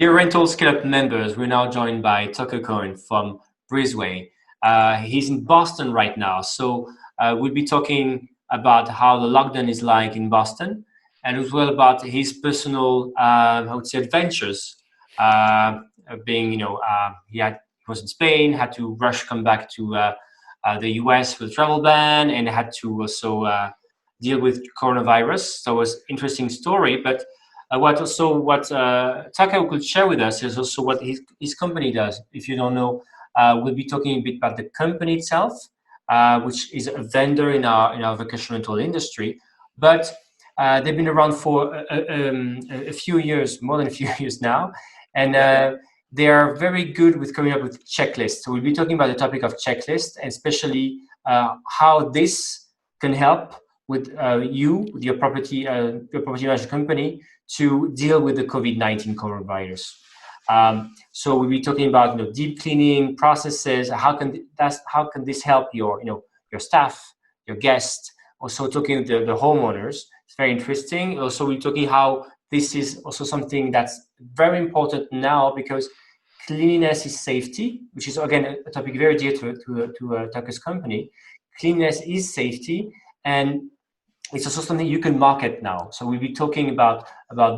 Dear Rental Scale Up members, we're now joined by Tucker Cohen from Breezeway. He's in Boston right now, so we'll be talking about how the lockdown is like in Boston, and as well about his personal, I would say, adventures. Being, he was in Spain, had to rush come back to the US with travel ban, and had to also deal with coronavirus. So it was interesting story, but what Tucker could share with us is also what his company does. If you don't know, we'll be talking a bit about the company itself, which is a vendor in our vacation rental industry. But they've been around for a few years, more than a few years now, and they are very good with coming up with checklists. So we'll be talking about the topic of checklist, and especially how this can help with your property management company to deal with the COVID-19 coronavirus. So we'll be talking about deep cleaning processes. How can this help your staff, your guests? Also talking with the homeowners. It's very interesting. Also we're talking how this is also something that's very important now because cleanliness is safety, which is again a topic very dear to Tucker's company. Cleanliness is safety, and it's also something you can market now. So we'll be talking about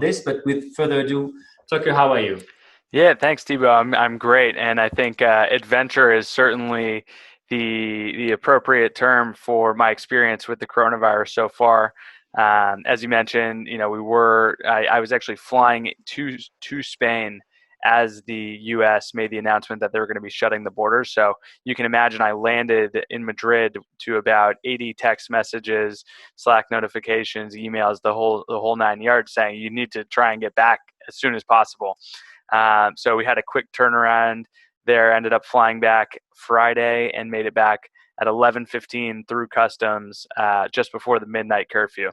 this, but with further ado, Tucker, how are you? Yeah, thanks, Thibaut. I'm great, and I think adventure is certainly the appropriate term for my experience with the coronavirus so far. As you mentioned, I was actually flying to Spain as the U.S. made the announcement that they were going to be shutting the borders. So you can imagine I landed in Madrid to about 80 text messages, Slack notifications, emails, the whole nine yards, saying you need to try and get back as soon as possible. So we had a quick turnaround there, ended up flying back Friday and made it back at 11:15 through customs just before the midnight curfew.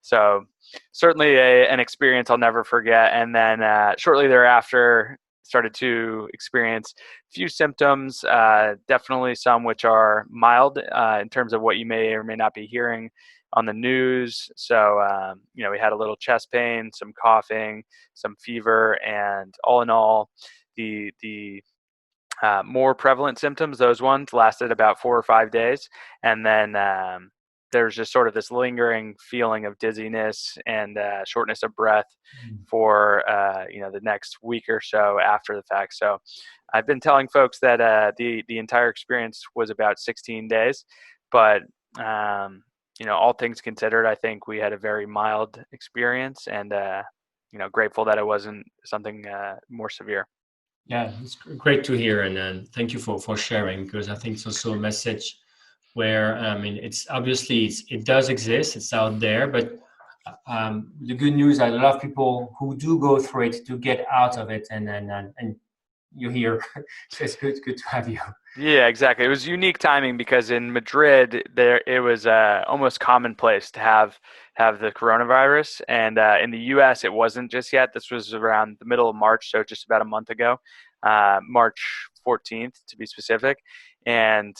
So certainly an experience I'll never forget. And then shortly thereafter, started to experience a few symptoms, definitely some which are mild in terms of what you may or may not be hearing on the news. So, we had a little chest pain, some coughing, some fever, and all in all, the more prevalent symptoms, those ones lasted about 4 or 5 days. And then there's just sort of this lingering feeling of dizziness and shortness of breath for, the next week or so after the fact. So I've been telling folks that the entire experience was about 16 days, but all things considered, I think we had a very mild experience, and grateful that it wasn't something more severe. Yeah, it's great to hear, and thank you for sharing, because I think it's also a message where it's obviously it does exist, it's out there, but the good news that a lot of people who do go through it do get out of it, and you're here, so it's good to have you. Yeah, exactly. It was unique timing because in Madrid, there it was almost commonplace to have the coronavirus, and in the U.S. it wasn't just yet. This was around the middle of March, so just about a month ago, March 14th to be specific, and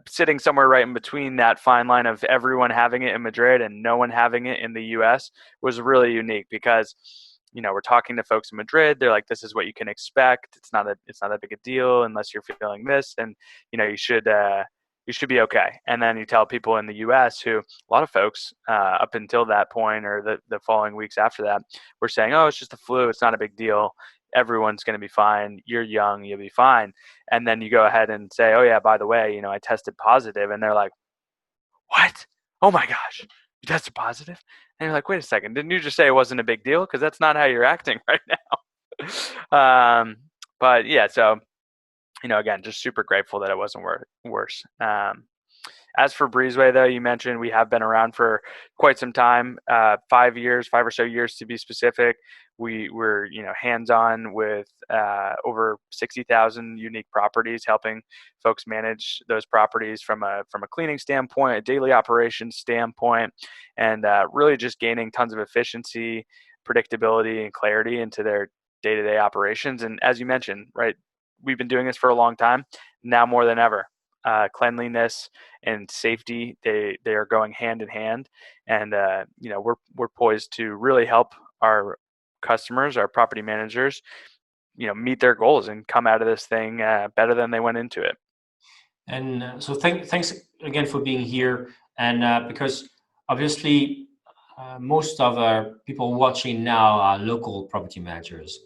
sitting somewhere right in between that fine line of everyone having it in Madrid and no one having it in the U.S. was really unique because we're talking to folks in Madrid. They're like, this is what you can expect. It's not that big a deal unless you're feeling this, and you should be okay. And then you tell people in the U.S. who a lot of folks up until that point or the following weeks after that were saying, oh, it's just the flu. It's not a big deal. Everyone's going to be fine. You're young. You'll be fine. And then you go ahead and say, oh yeah, by the way, I tested positive, and they're like, what? Oh my gosh, you tested positive? And you're like, wait a second, didn't you just say it wasn't a big deal? Because that's not how you're acting right now. But yeah, so again, just super grateful that it wasn't worse. As for Breezeway, though, you mentioned we have been around for quite some time, 5 years, 5 or so years to be specific. We were, hands-on with over 60,000 unique properties, helping folks manage those properties from a cleaning standpoint, a daily operations standpoint, and really just gaining tons of efficiency, predictability, and clarity into their day-to-day operations. And as you mentioned, right, we've been doing this for a long time, now more than ever. Cleanliness and safety, they are going hand in hand, and we're poised to really help our customers, our property managers, meet their goals and come out of this thing better than they went into it. And so thanks again for being here. And because obviously most of our people watching now are local property managers,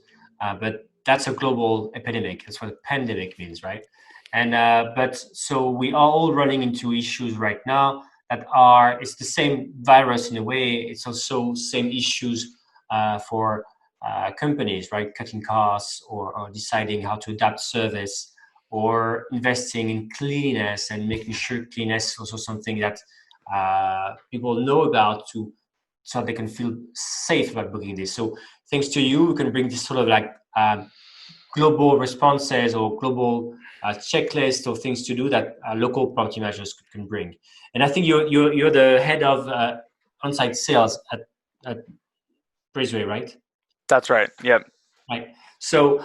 but that's a global epidemic. That's what a pandemic means, right? And but so we are all running into issues right now that are, it's the same virus in a way. It's also same issues for companies, right? Cutting costs or deciding how to adapt service, or investing in cleanliness and making sure cleanliness is also something that people know about, to so they can feel safe about booking this. So thanks to you, we can bring this sort of like global responses or global checklist of things to do that local property managers can bring. And I think you're the head of on-site sales at Breezeway, right? That's right. Yep. Right. So,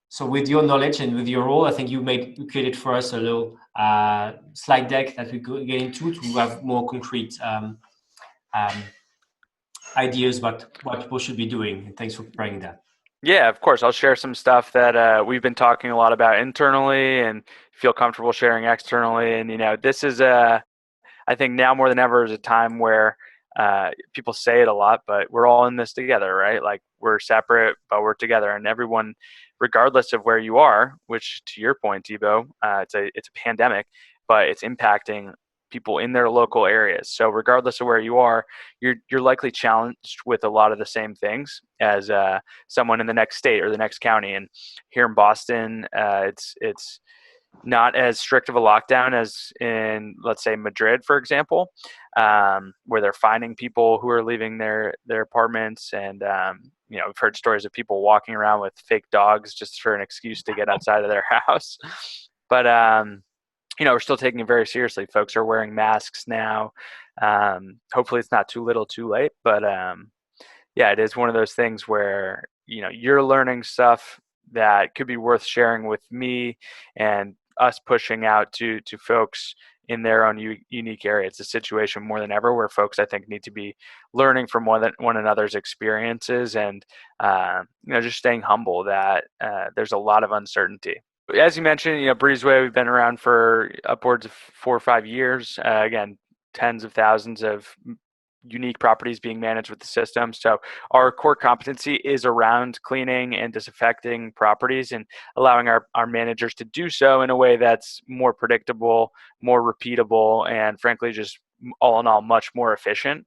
so with your knowledge and with your role, I think you created for us a little slide deck that we could get into to have more concrete um, ideas about what people should be doing. And thanks for preparing that. Yeah, of course. I'll share some stuff that we've been talking a lot about internally and feel comfortable sharing externally. And, this is I think now more than ever is a time where people say it a lot, but we're all in this together, right? Like, we're separate, but we're together, and everyone, regardless of where you are, which to your point, Thibaut, it's a pandemic, but it's impacting people in their local areas. So regardless of where you are, you're likely challenged with a lot of the same things as someone in the next state or the next county. And here in Boston, it's not as strict of a lockdown as in, let's say, Madrid, for example, where they're finding people who are leaving their apartments. And, we've heard stories of people walking around with fake dogs just for an excuse to get outside of their house. But, we're still taking it very seriously. Folks are wearing masks now. Hopefully it's not too little too late. But yeah, it is one of those things where, you're learning stuff that could be worth sharing with me and us pushing out to folks in their own unique area. It's a situation more than ever where folks, I think, need to be learning from one another's experiences, and just staying humble that there's a lot of uncertainty. As you mentioned, Breezeway, we've been around for upwards of 4 or 5 years. Again, tens of thousands of unique properties being managed with the system. So our core competency is around cleaning and disinfecting properties and allowing our managers to do so in a way that's more predictable, more repeatable, and frankly, just all in all, much more efficient.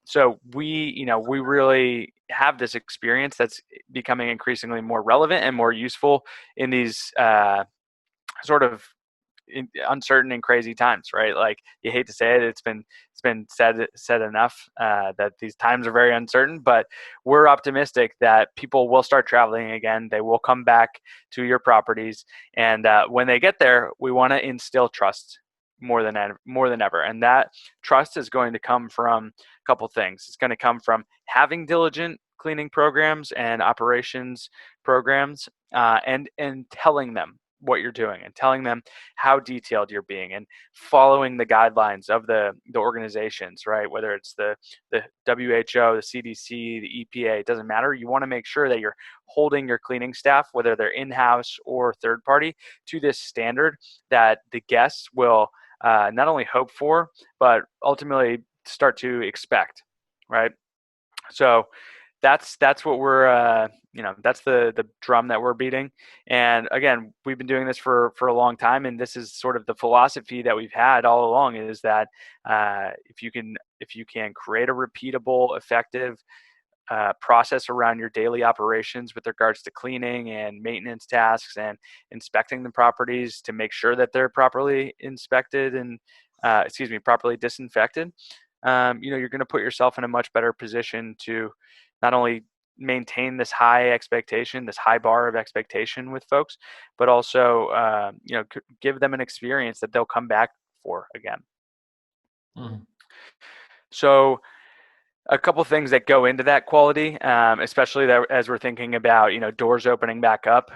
So we really have this experience that's becoming increasingly more relevant and more useful in these sort of uncertain and crazy times, right? Like, you hate to say it, it's been said enough that these times are very uncertain, but we're optimistic that people will start traveling again. They will come back to your properties, and when they get there, we want to instill trust more than ever, and that trust is going to come from a couple things. It's going to come from having diligent cleaning programs and operations programs, and telling them what you're doing and telling them how detailed you're being and following the guidelines of the organizations, right? Whether it's the WHO, the CDC, the EPA, it doesn't matter. You want to make sure that you're holding your cleaning staff, whether they're in-house or third party, to this standard that the guests will not only hope for, but ultimately start to expect, right? So that's what we're that's the drum that we're beating. And again, we've been doing this for a long time, and this is sort of the philosophy that we've had all along, is that if you can create a repeatable, effective process around your daily operations with regards to cleaning and maintenance tasks and inspecting the properties to make sure that they're properly inspected and properly disinfected, you're going to put yourself in a much better position to not only maintain this high expectation, this high bar of expectation with folks, but also, give them an experience that they'll come back for again. Mm. So a couple things that go into that quality, especially that as we're thinking about, doors opening back up.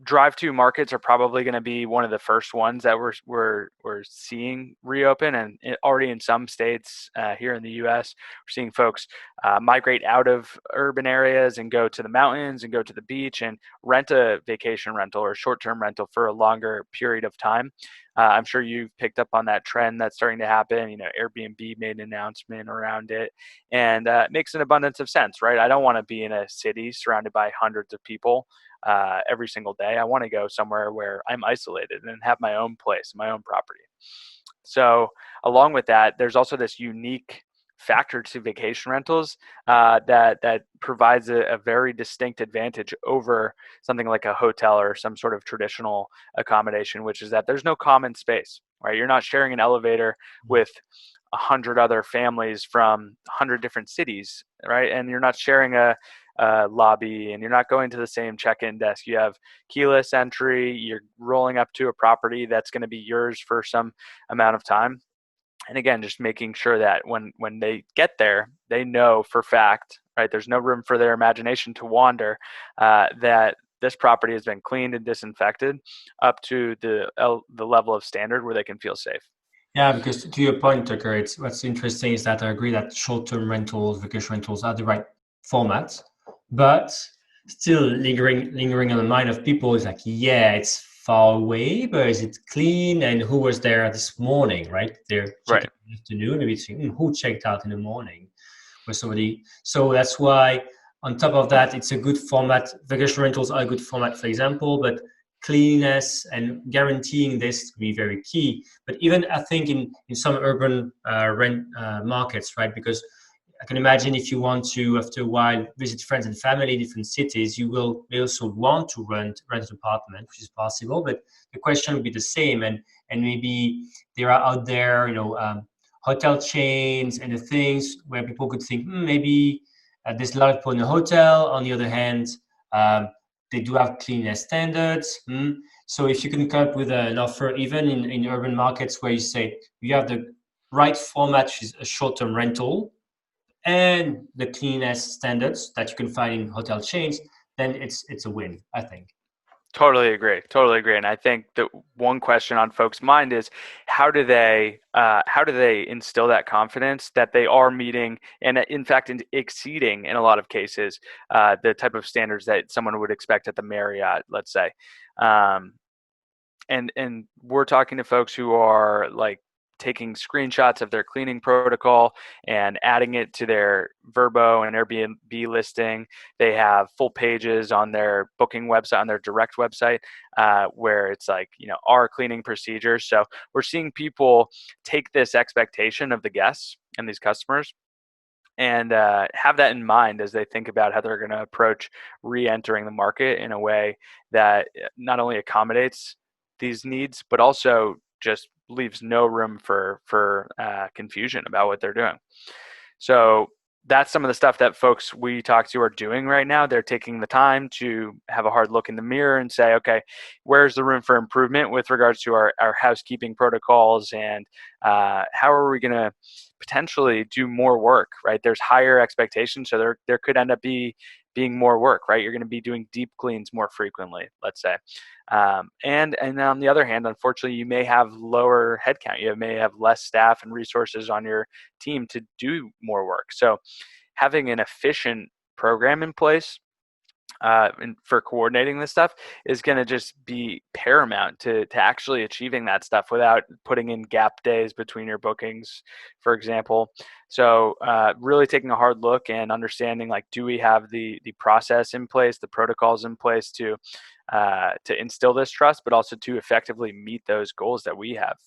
drive-to markets are probably going to be one of the first ones that we're seeing reopen, and already in some states here in the U.S., we're seeing folks migrate out of urban areas and go to the mountains and go to the beach and rent a vacation rental or short-term rental for a longer period of time. I'm sure you've picked up on that trend that's starting to happen. Airbnb made an announcement around it, and it makes an abundance of sense, right? I don't want to be in a city surrounded by hundreds of people every single day. I want to go somewhere where I'm isolated and have my own place, my own property. So, along with that, there's also this unique factor to vacation rentals that provides a very distinct advantage over something like a hotel or some sort of traditional accommodation, which is that there's no common space, right? You're not sharing an elevator with 100 other families from 100 different cities, right? And you're not sharing a lobby, and you're not going to the same check-in desk. You have keyless entry. You're rolling up to a property that's going to be yours for some amount of time. And again, just making sure that when they get there, they know for fact, right? There's no room for their imagination to wander. That this property has been cleaned and disinfected up to the level of standard where they can feel safe. Yeah, because to your point, Tucker, it's what's interesting is that I agree that short-term rentals, vacation rentals are the right format, but still lingering on the mind of people is like, yeah, it's far away, but is it clean? And who was there this morning, right? They're Right. checking in the afternoon, maybe it's who checked out in the morning with somebody. So that's why on top of that, it's a good format. Vacation rentals are a good format, for example, but cleanliness and guaranteeing this to be very key. But even I think in some urban rent markets, right? Because I can imagine if you want to, after a while, visit friends and family in different cities, you will also want to rent an apartment, which is possible. But the question will be the same, and maybe there are out there, hotel chains and the things where people could think maybe there's a lot of people in a hotel. On the other hand, um, they do have cleanliness standards. So if you can come up with an offer, even in urban markets where you say you have the right format, which is a short-term rental, and the cleanliness standards that you can find in hotel chains, then it's a win, I think. Totally agree. Totally agree. And I think the one question on folks' mind is how do they instill that confidence that they are meeting and in fact exceeding in a lot of cases the type of standards that someone would expect at the Marriott, let's say. Um, and we're talking to folks who are like taking screenshots of their cleaning protocol and adding it to their Verbo and Airbnb listing. They have full pages on their booking website, on their direct website, where it's like, our cleaning procedures. So we're seeing people take this expectation of the guests and these customers and have that in mind as they think about how they're going to approach re-entering the market in a way that not only accommodates these needs, but also just leaves no room for confusion about what they're doing. So that's some of the stuff that folks we talk to are doing right now. They're taking the time to have a hard look in the mirror and say, okay, where's the room for improvement with regards to our housekeeping protocols, and how are we going to potentially do more work, right? There's higher expectations, so there could end up being more work, right? You're going to be doing deep cleans more frequently, let's say. And on the other hand, unfortunately, you may have lower headcount. You may have less staff and resources on your team to do more work. So having an efficient program in place and for coordinating this stuff is going to just be paramount to actually achieving that stuff without putting in gap days between your bookings, for example. So really taking a hard look and understanding, like, do we have the process in place, the protocols in place to instill this trust, but also to effectively meet those goals that we have.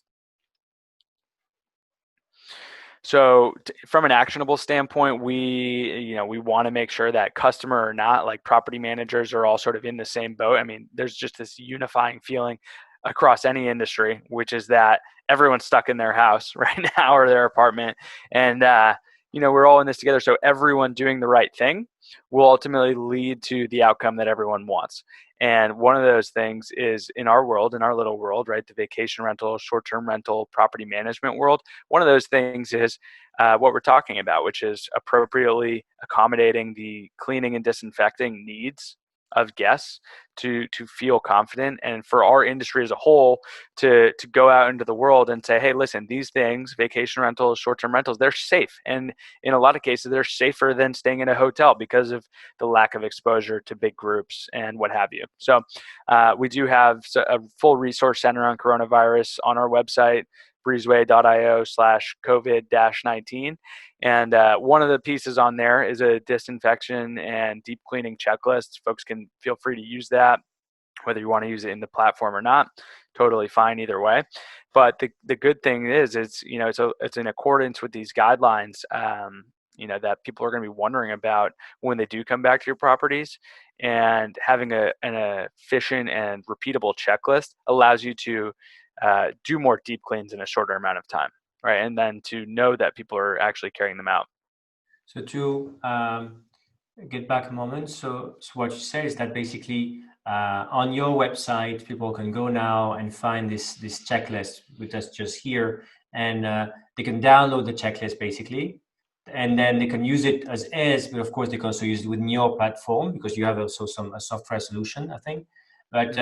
So from an actionable standpoint, we want to make sure that customer or not, like property managers, are all sort of in the same boat. I mean, there's just this unifying feeling across any industry, which is that everyone's stuck in their house right now or their apartment. And, we're all in this together. So everyone doing the right thing will ultimately lead to the outcome that everyone wants. And one of those things is in our world, in our little world, right? The vacation rental, short-term rental, property management world. One of those things is what we're talking about, which is appropriately accommodating the cleaning and disinfecting needs of guests to feel confident, and for our industry as a whole to go out into the world and say, hey, listen, these things, vacation rentals, short-term rentals, they're safe, and in a lot of cases they're safer than staying in a hotel because of the lack of exposure to big groups and what have you. So we do have a full resource center on coronavirus on our website, breezeway.io/COVID-19. And one of the pieces on there is a disinfection and deep cleaning checklist. Folks can feel free to use that, whether you want to use it in the platform or not. Totally fine either way. But the good thing is it's in accordance with these guidelines that people are going to be wondering about when they do come back to your properties. And having an efficient and repeatable checklist allows you to do more deep cleans in a shorter amount of time, right? And then to know that people are actually carrying them out. So to get back a moment, so what you say is that basically on your website, people can go now and find this checklist with us just here, and they can download the checklist basically, and then they can use it as is, but of course they can also use it within your platform because you have also a software solution, I think. But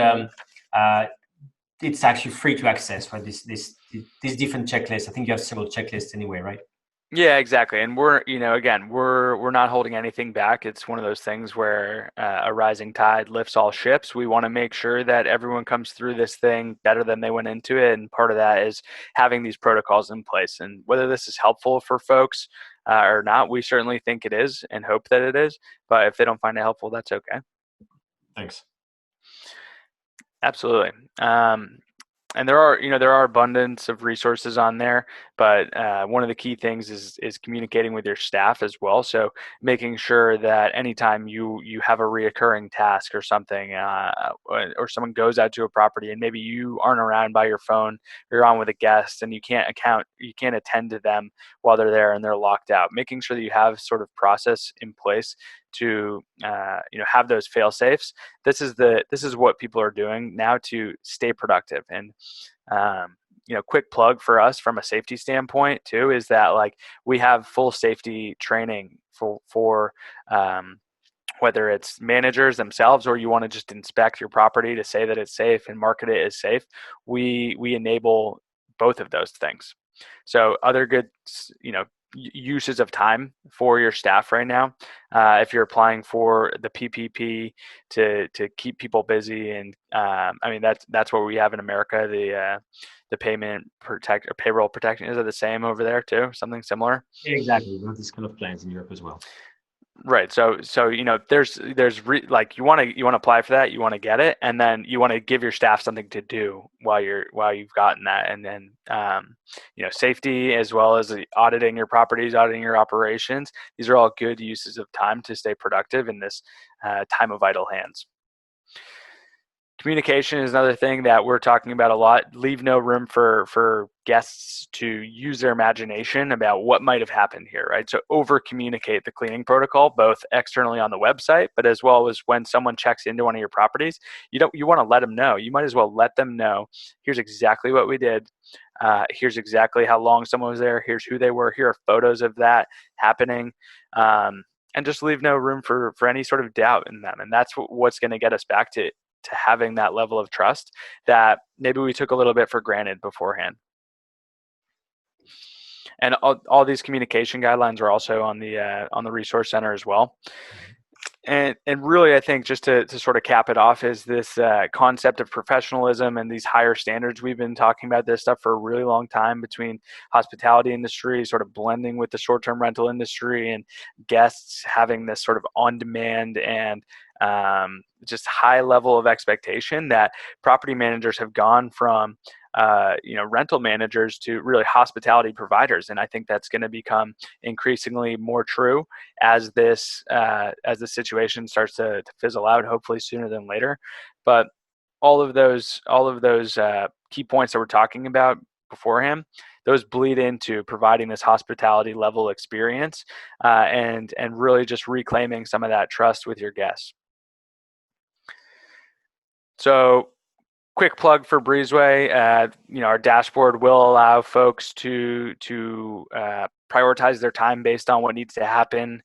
it's actually free to access for these different checklists. I think you have several checklists anyway, right? Yeah, exactly. And we're not holding anything back. It's one of those things where a rising tide lifts all ships. We want to make sure that everyone comes through this thing better than they went into it. And part of that is having these protocols in place. And whether this is helpful for folks or not, we certainly think it is and hope that it is. But if they don't find it helpful, that's okay. Thanks. Absolutely. And there are abundance of resources on there, but one of the key things is communicating with your staff as well. So making sure that anytime you have a reoccurring task or something, or someone goes out to a property and maybe you aren't around by your phone, or you're on with a guest and you can't attend to them while they're there and they're locked out. Making sure that you have sort of process in place to have those fail safes. This is what people are doing now to stay productive. And quick plug for us from a safety standpoint too is that like we have full safety training for whether it's managers themselves or you want to just inspect your property to say that it's safe and market it as safe. We enable both of those things. So other good uses of time for your staff right now, if you're applying for the PPP to keep people busy, and that's what we have in America. The payroll protection, is it the same over there too? Something similar? Exactly. We have these kind of plans in Europe as well. Right. So there's like you want to apply for that, you want to get it, and then you want to give your staff something to do while you've gotten that, and then safety as well as auditing your properties, auditing your operations. These are all good uses of time to stay productive in this time of idle hands. Communication is another thing that we're talking about a lot. Leave no room for guests to use their imagination about what might have happened here, right? So over communicate the cleaning protocol, both externally on the website, but as well as when someone checks into one of your properties, you want to let them know. You might as well let them know, here's exactly what we did. Here's exactly how long someone was there. Here's who they were. Here are photos of that happening. And just leave no room for any sort of doubt in them. And that's what's going to get us back to having that level of trust that maybe we took a little bit for granted beforehand. And all these communication guidelines are also on the resource center as well. And really, I think just to sort of cap it off is this concept of professionalism and these higher standards. We've been talking about this stuff for a really long time between hospitality industry, sort of blending with the short-term rental industry, and guests having this sort of on-demand and just high level of expectation that property managers have gone from rental managers to really hospitality providers. And I think that's going to become increasingly more true as the situation starts to fizzle out, hopefully sooner than later. But all of those key points that we're talking about beforehand, those bleed into providing this hospitality level experience and really just reclaiming some of that trust with your guests. So quick plug for Breezeway. Our dashboard will allow folks to prioritize their time based on what needs to happen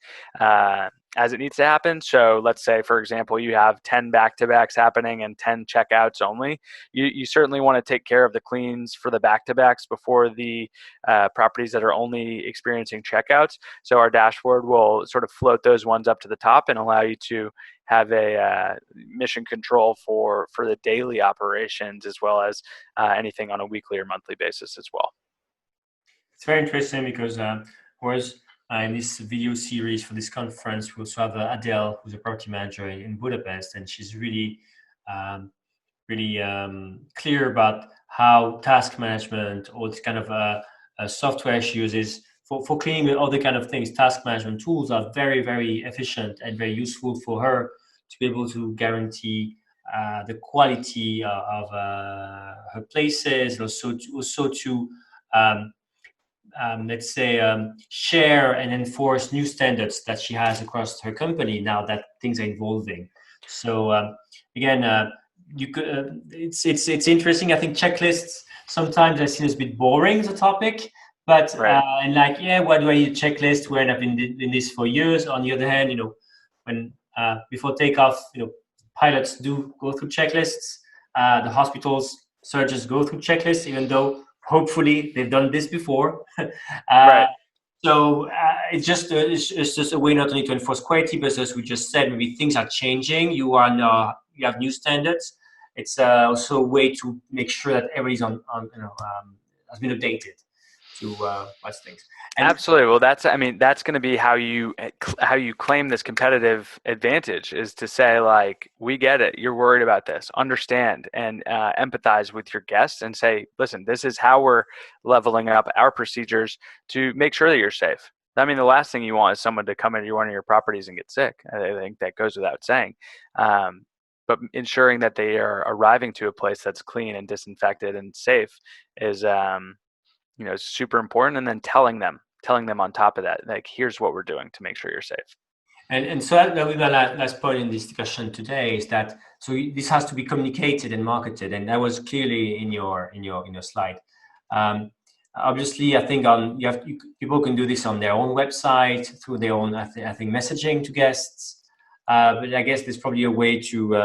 as it needs to happen. So let's say, for example, you have 10 back-to-backs happening and 10 checkouts only. You certainly want to take care of the cleans for the back-to-backs before the properties that are only experiencing checkouts. So our dashboard will sort of float those ones up to the top and allow you to have a mission control for the daily operations, as well as anything on a weekly or monthly basis as well. It's very interesting because whereas in this video series for this conference, we also have Adele, who's a property manager in Budapest, and she's really, really clear about how task management or this kind of software she uses for cleaning and other kind of things. Task management tools are very, very efficient and very useful for her to be able to guarantee the quality of her places, and also to let's say, share and enforce new standards that she has across her company now that things are evolving. So again, you could, it's interesting. I think checklists sometimes are seen as a bit boring as a topic, but Right. and like, yeah, why do I need a checklist when I've been in this for years? On the other hand, when before takeoff, pilots do go through checklists. The hospitals surgeons go through checklists, even though hopefully they've done this before. uh, Right. so it's just a way not only to enforce quality, but as we just said, maybe things are changing. You have new standards. It's also a way to make sure that everybody's on has been updated to what's things. And Absolutely. Well, that's going to be how you claim this competitive advantage, is to say, like, we get it. You're worried about this. Understand and empathize with your guests and say, listen, this is how we're leveling up our procedures to make sure that you're safe. I mean, the last thing you want is someone to come into one of your properties and get sick. I think that goes without saying. But ensuring that they are arriving to a place that's clean and disinfected and safe is super important. And then telling them on top of that, like, here's what we're doing to make sure you're safe. And so that will be my last point in this discussion today is that this has to be communicated and marketed, and that was clearly in your slide. Um, Obviously, I think people can do this on their own website through their own I think messaging to guests. But I guess there's probably a way to,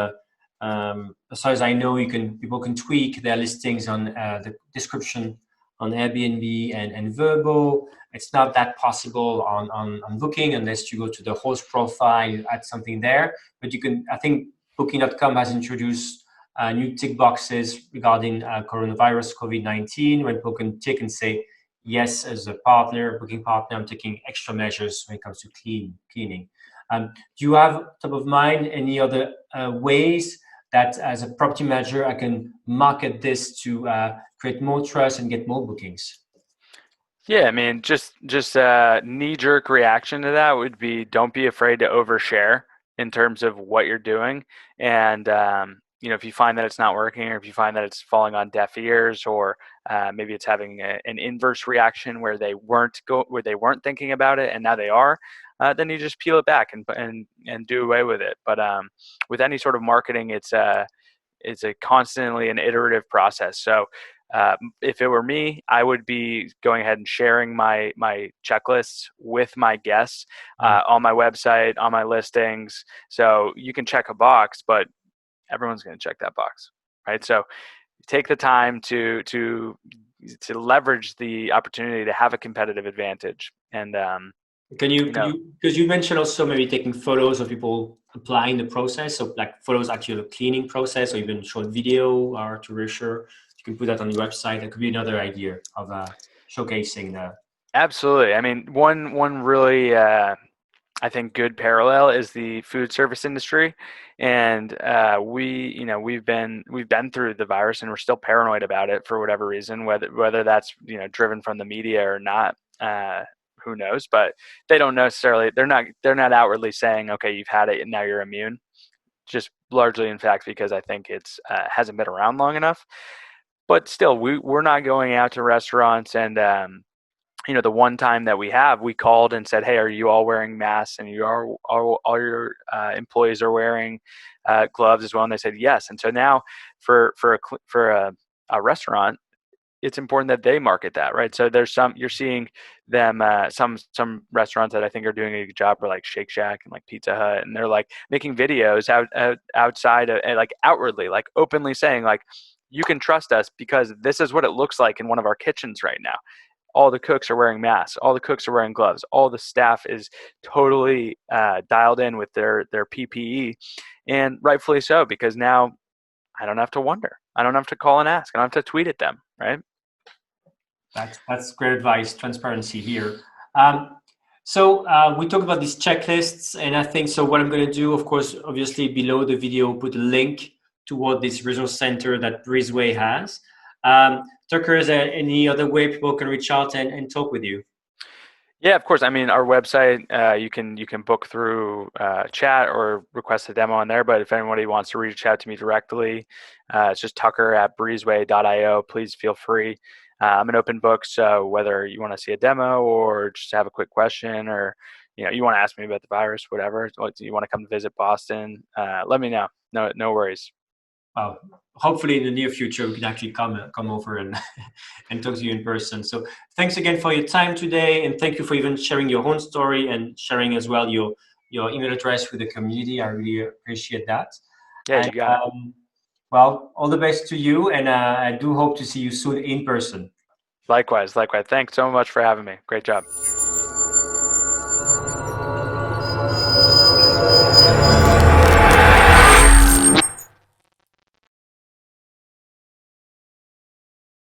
as far as I know, people can tweak their listings on the description on Airbnb and Verbo. It's not that possible on Booking unless you go to the host profile, you add something there. But I think Booking.com has introduced new tick boxes regarding coronavirus, COVID-19, when people can tick and say, yes, as a booking partner, I'm taking extra measures when it comes to cleaning. Do you have, top of mind, any other ways that as a property manager, I can market this to create more trust and get more bookings? Yeah, I mean, just a knee-jerk reaction to that would be, don't be afraid to overshare in terms of what you're doing. And if you find that it's not working, or if you find that it's falling on deaf ears, or maybe it's having an inverse reaction where they weren't thinking about it and now they are, then you just peel it back and do away with it. But with any sort of marketing, it's a constantly an iterative process. So if it were me, I would be going ahead and sharing my checklists with my guests on my website, on my listings. So you can check a box, but everyone's going to check that box, right? So take the time to leverage the opportunity to have a competitive advantage. And because you mentioned also maybe taking photos of people applying the process, so like photos actually of the cleaning process, or even short video, or to reassure, you can put that on your website. That could be another idea of showcasing the. Absolutely. I mean, one really I think good parallel is the food service industry, and we've been through the virus, and we're still paranoid about it for whatever reason, whether that's driven from the media or not. Who knows? But they don't necessarily, they're not outwardly saying, okay, you've had it and now you're immune. Just largely, in fact, because I think it's hasn't been around long enough. But still, we're not going out to restaurants, and the one time that we called and said, hey, are you all wearing masks, and all your employees are wearing gloves as well? And they said yes. And so now for a restaurant, it's important that they market that, right? So you're seeing them, some restaurants that I think are doing a good job are like Shake Shack and like Pizza Hut, and they're like making videos outside of, and like outwardly, like openly saying like, you can trust us because this is what it looks like in one of our kitchens right now. All the cooks are wearing masks. All the cooks are wearing gloves. All the staff is totally dialed in with their PPE, and rightfully so, because now I don't have to wonder. I don't have to call and ask. I don't have to tweet at them, right? That's great advice. Transparency here. We talk about these checklists, and I think so. What I'm going to do, of course, obviously below the video, put a link toward this regional center that Breezeway has. Tucker, is there any other way people can reach out and talk with you? Yeah, of course. I mean, our website, you can book through chat or request a demo on there. But if anybody wants to reach out to me directly, it's just tucker@breezeway.io. Please feel free. I'm an open book, so whether you want to see a demo or just have a quick question, or you want to ask me about the virus, whatever, you want to come visit Boston, let me know. No worries. Well, hopefully in the near future we can actually come over and and talk to you in person. So thanks again for your time today, and thank you for even sharing your own story and sharing as well your email address with the community. I really appreciate that. Yeah, And you got it. well, all the best to you, and I do hope to see you soon in person. Likewise. Thanks so much for having me. Great job.